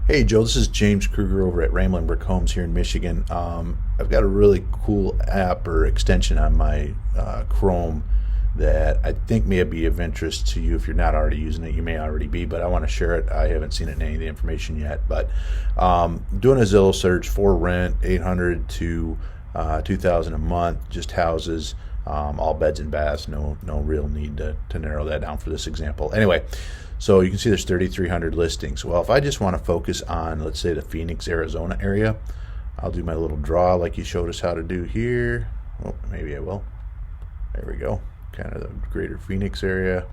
Hey Joe, this is James Kruger over at Ramblin' Brick Homes here in Michigan. I've got a really cool app or extension on my Chrome that I think may be of interest to you. If you're not already using it, you may already be, but I want to share it. I haven't seen it in any of the information yet, but doing a Zillow search for rent, 800 to 2,000 a month, just houses, all beds and baths. No real need to narrow that down for this example. Anyway. So you can see there's 3,300 listings. Well, if I just want to focus on, let's say, the Phoenix, Arizona area, I'll do my little draw like you showed us how to do here. Oh, maybe I will. There we go. Kind of the greater Phoenix area.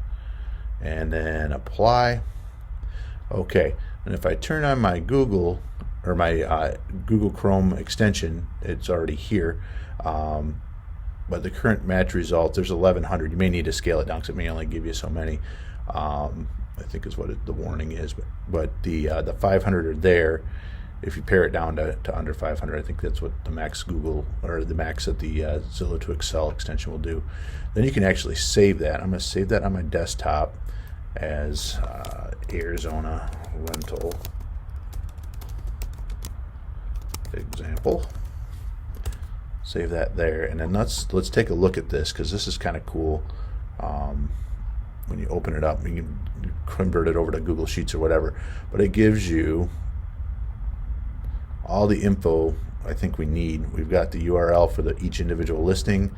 And then apply. Okay. And if I turn on my Google or my Google Chrome extension, it's already here. But the current match result, there's 1,100. You may need to scale it down because it may only give you so many. I think is what the warning is, but the 500 are there. If you pare it down to under 500, I think that's what the max Google or the max that the Zillow to Excel extension will do. Then you can actually save that. I'm going to save that on my desktop as Arizona rental example. Save that there, and then let's take a look at this because this is kind of cool. When you open it up, you can convert it over to Google Sheets or whatever, but it gives you all the info I think we need. We've got the URL for each individual listing,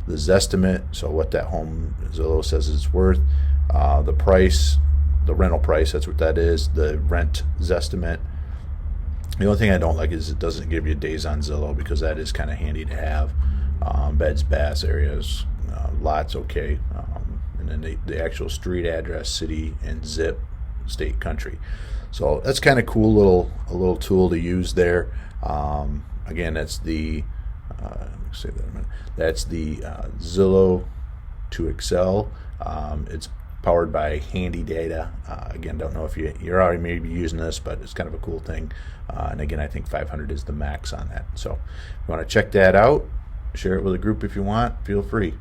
the Zestimate, so what that home Zillow says it's worth, the price, the rental price, that's what that is, the rent Zestimate. The only thing I don't like is it doesn't give you days on Zillow because that is kind of handy to have. Beds, baths, areas, lots, okay. And then the actual street address, city, and zip, state, country. So that's kind of cool, a little tool to use there. Again, that's the let me say that in a minute. That's the Zillow to Excel. It's powered by Handy Data. Again, don't know if you're already maybe using this, but it's kind of a cool thing. And again, I think 500 is the max on that. So if you want to check that out, share it with a group if you want. Feel free.